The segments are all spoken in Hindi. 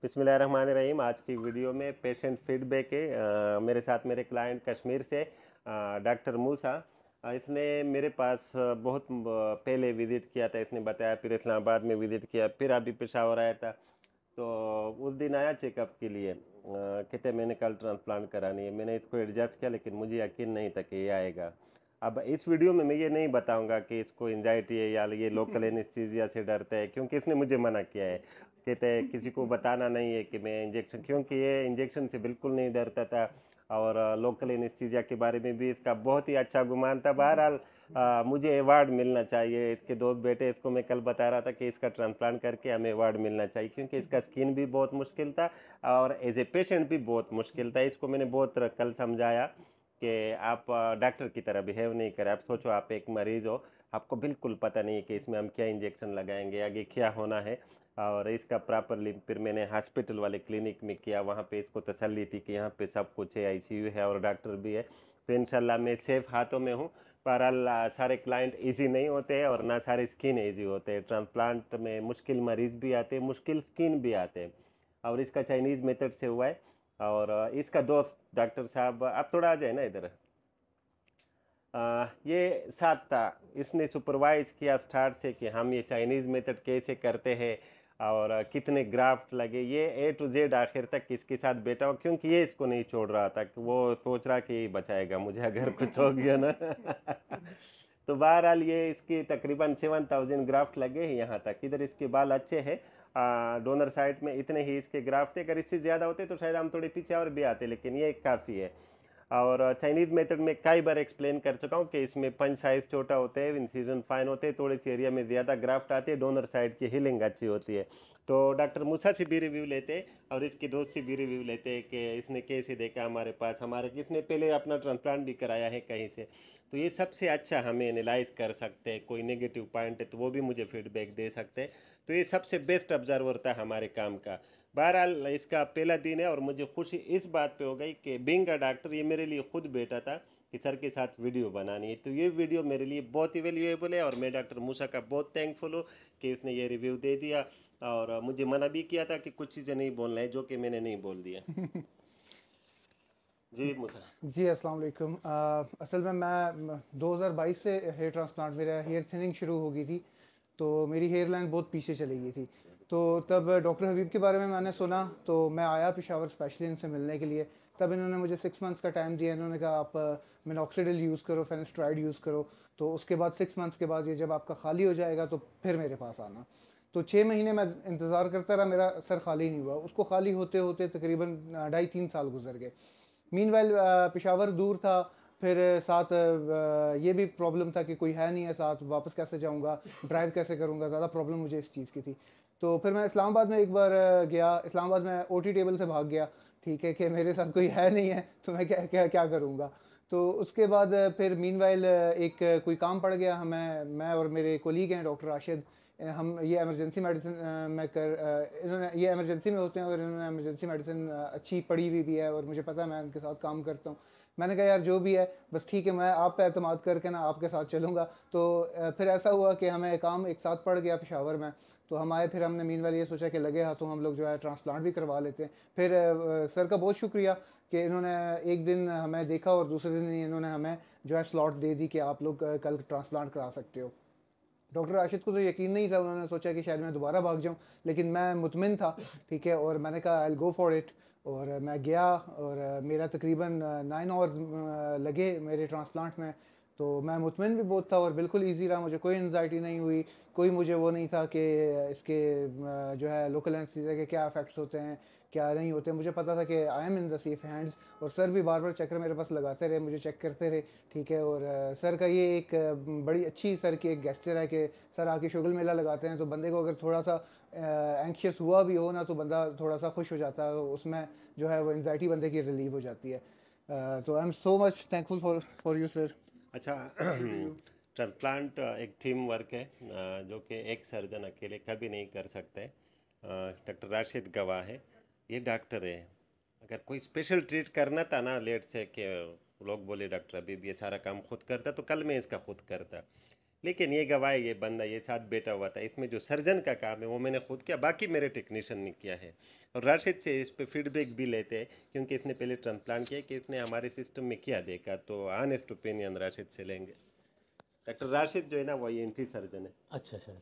बिस्मिल्लाहिर्रहमानिर्रहीम। आज की वीडियो में पेशेंट फीडबैक है। मेरे साथ मेरे क्लाइंट कश्मीर से डॉक्टर मूसा। इसने मेरे पास पहले विज़िट किया था। इसने बताया, फिर इस्लामाबाद में विज़िट किया, फिर अभी पेशावर आया था। तो उस दिन आया चेकअप के लिए, कहते मैंने कल ट्रांसप्लांट करानी है। मैंने इसको एडजस्ट किया, लेकिन मुझे यकीन नहीं था कि ये आएगा। अब इस वीडियो में मैं ये नहीं बताऊंगा कि इसको एंजाइटी है या ये लोकल एनेस्थीसिया से डरता है, क्योंकि इसने मुझे मना किया है। कहते हैं किसी को बताना नहीं है कि मैं इंजेक्शन, क्योंकि ये इंजेक्शन से बिल्कुल नहीं डरता था। और लोकल एनेस्थीसिया के बारे में भी इसका बहुत ही अच्छा गुमान था। बहरहाल मुझे अवार्ड मिलना चाहिए। इसके दोस्त बेटे, इसको मैं कल बता रहा था कि इसका ट्रांसप्लांट करके हमें अवार्ड मिलना चाहिए, क्योंकि इसका स्किन भी बहुत मुश्किल था और एज ए पेशेंट भी बहुत मुश्किल था। इसको मैंने बहुत कल समझाया कि आप डॉक्टर की तरह बिहेव नहीं करें। आप सोचो, आप एक मरीज़ हो, आपको बिल्कुल पता नहीं है कि इसमें हम क्या इंजेक्शन लगाएंगे, आगे क्या होना है। और इसका प्रॉपरली फिर मैंने हॉस्पिटल वाले क्लिनिक में किया। वहाँ पे इसको तसल्ली थी कि यहाँ पे सब कुछ है, आईसीयू है और डॉक्टर भी है। तो इंशाल्लाह मैं सेफ हाथों में हूँ। बहरहाल सारे क्लाइंट इजी नहीं होते हैं और ना सारे स्किन इजी होते हैं। ट्रांसप्लांट में मुश्किल मरीज़ भी आते हैं, मुश्किल स्किन भी आते हैं। और इसका चाइनीज़ मेथड से हुआ है। और इसका दोस्त डॉक्टर साहब, आप थोड़ा आ जाए ना इधर। ये साथ था। इसने सुपरवाइज किया स्टार्ट से कि हम ये चाइनीज़ मेथड कैसे करते हैं और कितने ग्राफ्ट लगे, ये ए टू जेड आखिर तक इसके साथ बैठा हो, क्योंकि ये इसको नहीं छोड़ रहा था कि वो सोच रहा कि ये बचाएगा मुझे अगर कुछ हो गया ना। तो बहरहाल ये इसकी तकरीबन 7000 ग्राफ्ट लगे हैं यहाँ तक। इधर इसके बाल अच्छे हैं। डोनर साइड में इतने ही इसके ग्राफ्ट थे। अगर इससे ज़्यादा होते तो शायद हम थोड़े पीछे और भी आते, लेकिन ये काफ़ी है। और चाइनीज़ मेथड में कई बार एक्सप्लेन कर चुका हूँ कि इसमें पंच साइज़ छोटा होते हैं, इंसिजन फाइन होते हैं, थोड़ी सी एरिया में ज़्यादा ग्राफ्ट आती है, डोनर साइड की हीलिंग अच्छी होती है। तो डॉक्टर मूसा से भी रिव्यू लेते हैं और इसके दोस्त से भी रिव्यू लेते हैं कि इसने कैसे देखा हमारे पास, हमारे किसने पहले अपना ट्रांसप्लांट भी कराया है कहीं से। तो ये सबसे अच्छा हमें एनालाइज कर सकते हैं। कोई नेगेटिव पॉइंट है तो वो भी मुझे फीडबैक दे सकते हैं। तो ये सबसे बेस्ट ऑब्जर्वर था हमारे काम का। बहरहाल इसका पहला दिन है और मुझे खुशी इस बात पे हो गई कि बीइंग अ डॉक्टर, ये मेरे लिए खुद बैठा था कि सर के साथ वीडियो बनानी है। तो ये वीडियो मेरे लिए बहुत ही वैल्यूएबल है और मैं डॉक्टर मूसा का बहुत थैंकफुल हूँ कि इसने ये रिव्यू दे दिया। और मुझे मना भी किया था कि कुछ चीज़ें नहीं बोलना है, जो कि मैंने नहीं बोल दिया। जी मूसा। जी अस्सलाम वालेकुम। असल में मैं 2022 से हेयर ट्रांसप्लांट, मेरा हेयर थिनिंग शुरू हो गई थी, तो मेरी हेयर लाइन बहुत पीछे चली गई थी। तो तब डॉक्टर हबीब के बारे में मैंने सुना, तो मैं आया पेशावर स्पेशली इनसे मिलने के लिए। तब इन्होंने मुझे 6 मंथ्स का टाइम दिया। इन्होंने कहा आप मिनॉक्सिडिल यूज़ करो, फेनिस्ट्राइड यूज़ करो। तो उसके बाद 6 मंथ्स के बाद ये जब आपका खाली हो जाएगा तो फिर मेरे पास आना। तो 6 महीने मैं इंतज़ार करता रहा, मेरा सर खाली नहीं हुआ। उसको खाली होते होते तकरीबन 2.5-3 साल गुजर गए। मीनवाइल पेशावर दूर था, फिर साथ ये भी प्रॉब्लम था कि कोई है नहीं है साथ, वापस कैसे जाऊंगा, ड्राइव कैसे करूंगा, ज़्यादा प्रॉब्लम मुझे इस चीज़ की थी। तो फिर मैं इस्लामाबाद में एक बार गया। इस्लामाबाद में ओटी टेबल से भाग गया, ठीक है, कि मेरे साथ कोई है नहीं है तो मैं क्या क्या क्या करूँगा। तो उसके बाद फिर मीनवाइल एक कोई काम पड़ गया हमें। मैं और मेरे कोलीग हैं डॉक्टर राशिद, हम ये इमरजेंसी मेडिसिन में इन्होंने ये इमरजेंसी में होते हैं और इन्होंने इमरजेंसी मेडिसिन अच्छी पढ़ी हुई भी है और मुझे पता है, मैं उनके साथ काम करता हूँ। मैंने कहा यार जो भी है बस ठीक है, मैं आप पे एतमाद करके ना आपके साथ चलूँगा। तो फिर ऐसा हुआ कि हमें काम एक साथ पड़ गया पेशावर में। तो हम आए, फिर हमने मीनवाइल ये सोचा कि लगे हाथों हम लोग जो है ट्रांसप्लांट भी करवा लेते हैं। फिर सर का बहुत शुक्रिया कि इन्होंने एक दिन हमें देखा और दूसरे दिन ही इन्होंने हमें जो है स्लॉट दे दी कि आप लोग कल ट्रांसप्लांट करा सकते हो। डॉक्टर राशिद को तो यकीन नहीं था, उन्होंने सोचा कि शायद मैं दोबारा भाग जाऊं, लेकिन मैं मुतमिन था, ठीक है, और मैंने कहा आई गो फॉर इट। और मैं गया और मेरा तकरीबन 9 आवर्स लगे मेरे ट्रांसप्लांट में। तो मैं मुतमिन भी बहुत था और बिल्कुल इजी रहा, मुझे कोई एनजाइटी नहीं हुई। कोई मुझे वो नहीं था कि इसके जो है लोकल एनेस्थीसिया के क्या इफ़ेक्ट्स होते हैं, क्या नहीं होते। मुझे पता था कि I am in the safe hands. और सर भी बार बार चक्कर मेरे पास लगाते रहे, मुझे चेक करते रहे, ठीक है। और सर का ये एक बड़ी अच्छी सर की एक गेस्चर है कि सर आके शुगल मेला लगाते हैं, तो बंदे को अगर थोड़ा सा एंक्शियस हुआ भी हो ना, तो बंदा थोड़ा सा खुश हो जाता है, उसमें जो है वो एनजाइटी बंदे की रिलीव हो जाती है। तो I am so much thankful for you sir. अच्छा। ट्रांसप्लांट एक टीम वर्क है, जो कि एक सर्जन अकेले कभी नहीं कर सकते। डॉक्टर राशिद गवाह है, ये डॉक्टर है। अगर कोई स्पेशल ट्रीट करना था ना, लेट से कि लोग बोले डॉक्टर अभी भी ये सारा काम खुद करता, तो कल मैं इसका खुद करता। लेकिन ये गवाह है, ये बंदा ये साथ बैठा हुआ था, इसमें जो सर्जन का काम है वो मैंने खुद किया, बाकी मेरे टेक्नीशियन ने किया है। और राशिद से इस पे फीडबैक भी लेते हैं क्योंकि इसने पहले ट्रांसप्लांट किया कि इसने हमारे सिस्टम में क्या देखा, तो ऑनेस्ट ओपिनियन राशिद से लेंगे। डॉक्टर राशिद जो है ना वो ENT सर्जन है। अच्छा सर।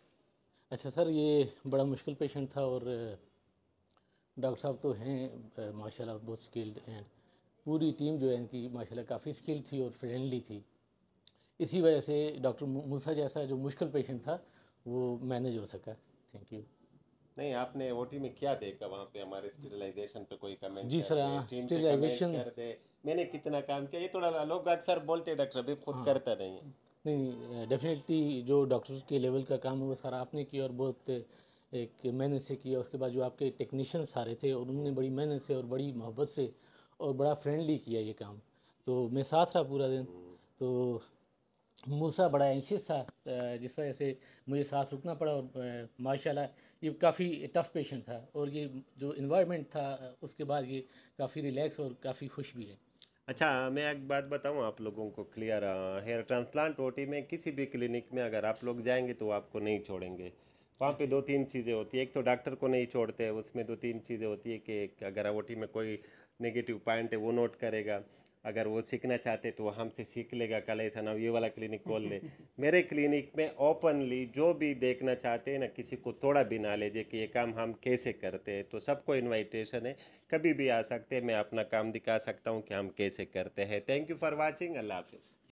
अच्छा सर, ये बड़ा मुश्किल पेशेंट था और डॉक्टर साहब तो हैं माशाल्लाह बहुत स्किल्ड एंड पूरी टीम जो है इनकी माशाल्लाह काफ़ी स्किल्ड थी और फ्रेंडली थी। इसी वजह से डॉक्टर मूसा जैसा जो मुश्किल पेशेंट था वो मैनेज हो सका। Thank you. नहीं, आपने OT में क्या देखा वहाँ पे, हमारे स्टेरिलाइजेशन पे कोई कमेंट जी कर सर, दे, हाँ टीम पे कमेंट स्टेरिलाइजेशन। कर दे, मैंने कितना काम किया, ये थोड़ा लोग अक्सर बोलते हैं डॉक्टर अभी खुद हाँ करता नहीं है। नहीं, डेफिनेटली जो डॉक्टर्स के लेवल का काम है वो सारा आपने किया और बहुत एक मेहनत से किया। उसके बाद जो आपके टेक्नीशियन सारे थे और उन्होंने बड़ी मेहनत से और बड़ी मोहब्बत से और बड़ा फ्रेंडली किया ये काम। तो मैं साथ रहा पूरा दिन। तो मूसा बड़ा एंशियस था, जिस वजह से मुझे साथ रुकना पड़ा और माशाल्लाह ये काफ़ी टफ़ पेशेंट था और ये जो इन्वायरमेंट था उसके बाद ये काफ़ी रिलैक्स और काफ़ी खुश भी है। अच्छा, मैं एक बात बताऊं आप लोगों को क्लियर, हेयर ट्रांसप्लांट OT में किसी भी क्लिनिक में अगर आप लोग जाएंगे तो वो आपको नहीं छोड़ेंगे। वहाँ पे अच्छा। दो तीन चीज़ें होती है, एक तो डॉक्टर को नहीं छोड़ते, उसमें दो तीन चीज़ें होती है कि अगर OT में कोई नेगेटिव पॉइंट है वो नोट करेगा, अगर वो सीखना चाहते तो वो हमसे सीख लेगा, कल ऐसा ना हो ये वाला क्लिनिक खोल ले। मेरे क्लिनिक में ओपनली जो भी देखना चाहते हैं ना, किसी को थोड़ा भी ना ले कि ये काम हम कैसे करते हैं, तो सबको इनविटेशन है, कभी भी आ सकते हैं, मैं अपना काम दिखा सकता हूँ कि हम कैसे करते हैं। थैंक यू फॉर वाचिंग, अल्लाह हाफिज़।